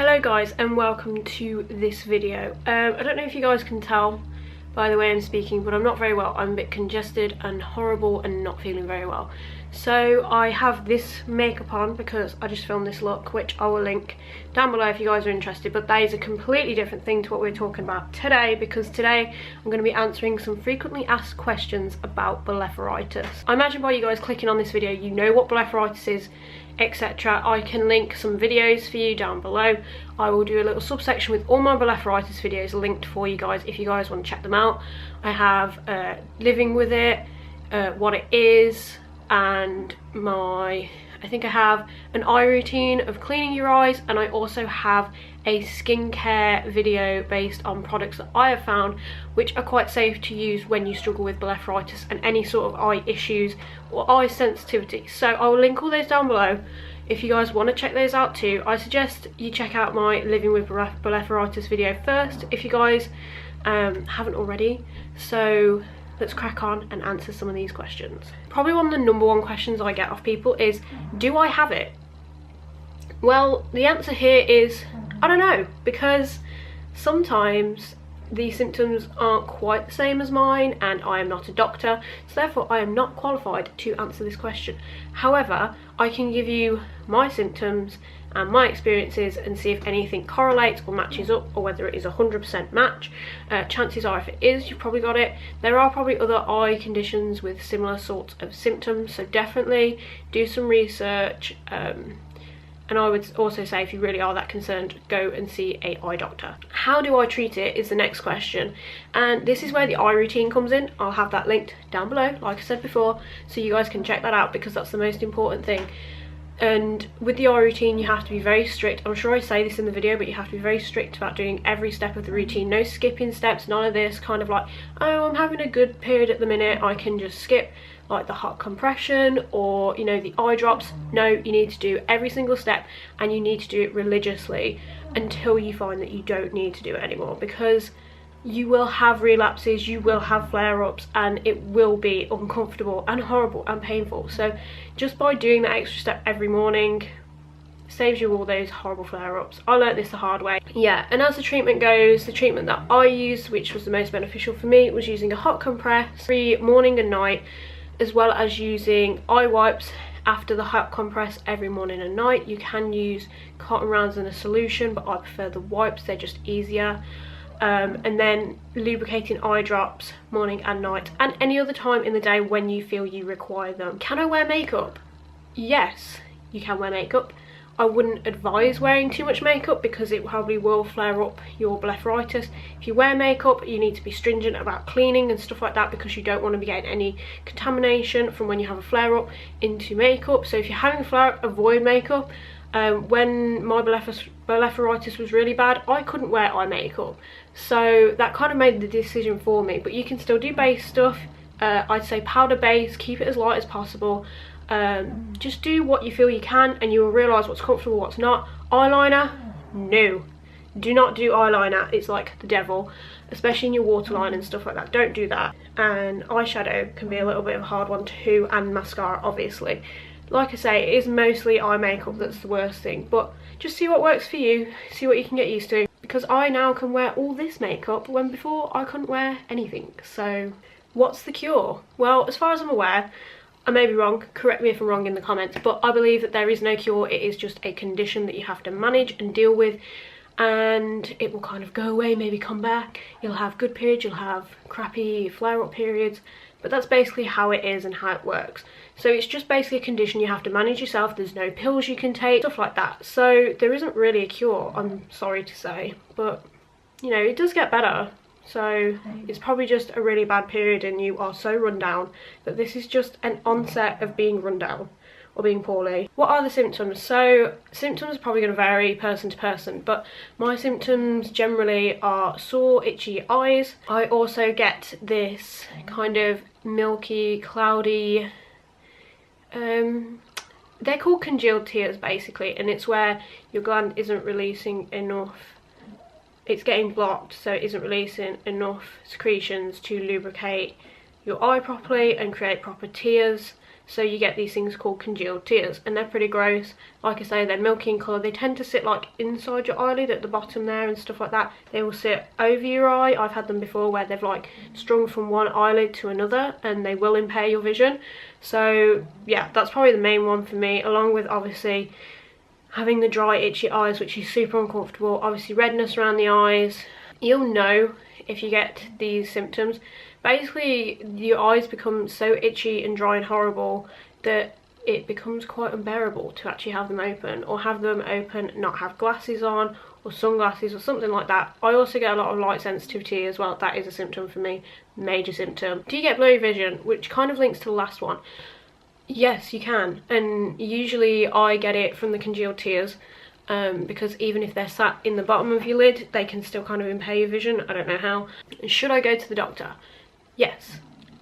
Hello guys and welcome to this video. I don't know if you guys can tell by the way I'm speaking, but I'm not very well. I'm a bit congested and horrible and not feeling very well. So I have this makeup on because I just filmed this look, which I will link down below if you guys are interested. But that is a completely different thing to what we're talking about today, because today I'm going to be answering some frequently asked questions about blepharitis. I imagine by you guys clicking on this video you know what blepharitis is, etc. I can link some videos for you down below. I will do a little subsection with all my blepharitis videos linked for you guys if you guys want to check them out. I have living with it, what it is, and I think I have an eye routine of cleaning your eyes, and I also have a skincare video based on products that I have found which are quite safe to use when you struggle with blepharitis and any sort of eye issues or eye sensitivity. So I will link all those down below if you guys want to check those out too. I suggest you check out my living with blepharitis video first if you guys haven't already. So let's crack on and answer some of these questions. Probably one of the number one questions I get off people is, do I have it? Well, the answer here is, I don't know, because sometimes the symptoms aren't quite the same as mine and I am not a doctor, so therefore I am not qualified to answer this question. However, I can give you my symptoms and my experiences and see if anything correlates or matches up, or whether it is 100% match. Chances are if it is, you've probably got it. There are probably other eye conditions with similar sorts of symptoms, so definitely do some research. And I would also say, if you really are that concerned, go and see a eye doctor. How do I treat it is the next question, and this is where the eye routine comes in. I'll have that linked down below, like I said before, so you guys can check that out, because that's the most important thing. And with the eye routine you have to be very strict. I'm sure I say this in the video, but you have to be very strict about doing every step of the routine. No skipping steps, none of this kind of like, oh, I'm having a good period at the minute, I can just skip like the hot compression or, you know, the eye drops. No, you need to do every single step, and you need to do it religiously until you find that you don't need to do it anymore, because you will have relapses, you will have flare-ups, and it will be uncomfortable and horrible and painful. So just by doing that extra step every morning saves you all those horrible flare-ups. I learnt this the hard way. Yeah, and as the treatment goes, the treatment that I used, which was the most beneficial for me, was using a hot compress every morning and night, as well as using eye wipes after the hot compress every morning and night. You can use cotton rounds in a solution, but I prefer the wipes, they're just easier. And then lubricating eye drops morning and night, and any other time in the day when you feel you require them. Can I wear makeup? Yes, you can wear makeup. I wouldn't advise wearing too much makeup because it probably will flare up your blepharitis. If you wear makeup, you need to be stringent about cleaning and stuff like that, because you don't want to be getting any contamination from when you have a flare up into makeup. So if you're having a flare up, avoid makeup. When my blepharitis was really bad, I couldn't wear eye makeup, so that kind of made the decision for me. But you can still do base stuff. I'd say powder base, keep it as light as possible. Just do what you feel you can, and you will realise what's comfortable, what's not. Eyeliner, no, do not do eyeliner. It's like the devil, especially in your waterline and stuff like that. Don't do that. And eyeshadow can be a little bit of a hard one too, and mascara obviously. Like I say, it is mostly eye makeup that's the worst thing, but just see what works for you, see what you can get used to, because I now can wear all this makeup when before I couldn't wear anything. So what's the cure? Well, as far as I'm aware, I may be wrong, correct me if I'm wrong in the comments, but I believe that there is no cure. It is just a condition that you have to manage and deal with, and it will kind of go away, maybe come back. You'll have good periods, you'll have crappy flare-up periods, but that's basically how it is and how it works. So it's just basically a condition you have to manage yourself. There's no pills you can take, stuff like that. So there isn't really a cure, I'm sorry to say, but you know, it does get better. So it's probably just a really bad period and you are so run down that this is just an onset of being run down or being poorly. What are the symptoms? So symptoms are probably going to vary person to person, but my symptoms generally are sore, itchy eyes. I also get this kind of milky, cloudy, they're called congealed tears basically, and it's where your gland isn't releasing enough, it's getting blocked, so it isn't releasing enough secretions to lubricate your eye properly and create proper tears. so you get these things called congealed tears, and they're pretty gross. Like I say, they're milky in colour. They tend to sit like inside your eyelid at the bottom there and stuff like that. They will sit over your eye. I've had them before where they've like strung from one eyelid to another, and they will impair your vision. So yeah, that's probably the main one for me, along with obviously having the dry itchy eyes, which is super uncomfortable. Obviously redness around the eyes. You'll know if you get these symptoms. Basically your eyes become so itchy and dry and horrible that it becomes quite unbearable to actually have them open, or have them open, not have glasses on or sunglasses or something like that. I also get a lot of light sensitivity as well. That is a symptom for me, major symptom. Do you get blurry vision, which kind of links to the last one? Yes, you can, and usually I get it from the congealed tears, because even if they're sat in the bottom of your lid, they can still kind of impair your vision. I don't know how. Should I go to the doctor? Yes,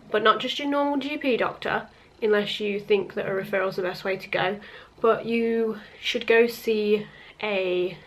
but not just your normal GP doctor, unless you think that a referral is the best way to go, but you should go see a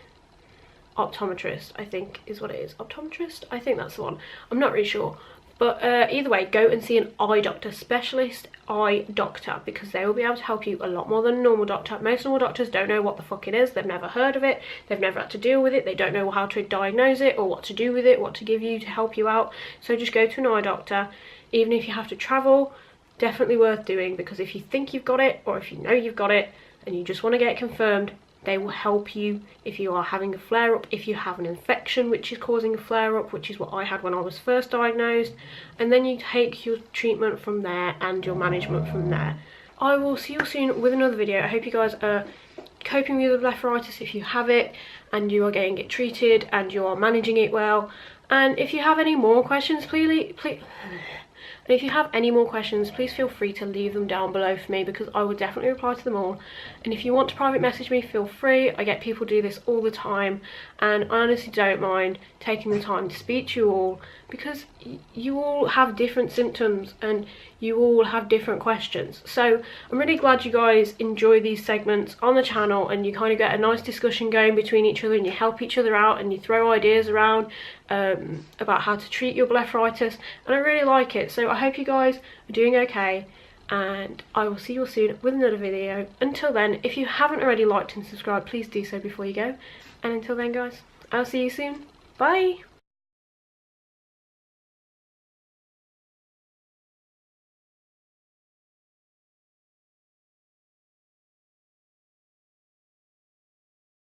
optometrist, I think is what it is. Optometrist? I think that's the one. I'm not really sure. But either way, go and see an eye doctor, specialist eye doctor, because they will be able to help you a lot more than a normal doctor. Most normal doctors don't know what the fuck it is. They've never heard of it. They've never had to deal with it. They don't know how to diagnose it or what to do with it, what to give you to help you out. So just go to an eye doctor. Even if you have to travel, definitely worth doing, because if you think you've got it, or if you know you've got it and you just want to get it confirmed, they will help you if you are having a flare-up, if you have an infection which is causing a flare-up, which is what I had when I was first diagnosed, and then you take your treatment from there and your management from there. I will see you soon with another video. I hope you guys are coping with the blepharitis if you have it, and you are getting it treated and you are managing it well. And if you have any more questions, please and if you have any more questions, please feel free to leave them down below for me, because I will definitely reply to them all. And if you want to private message me, feel free. I get people do this all the time, and I honestly don't mind taking the time to speak to you all, because you all have different symptoms and you all have different questions. So I'm really glad you guys enjoy these segments on the channel, and you kind of get a nice discussion going between each other, and you help each other out, and you throw ideas around about how to treat your blepharitis, and I really like it. So I hope you guys are doing okay, and I will see you all soon with another video. Until then, if you haven't already liked and subscribed, please do so before you go, and until then guys, I'll see you soon. Bye.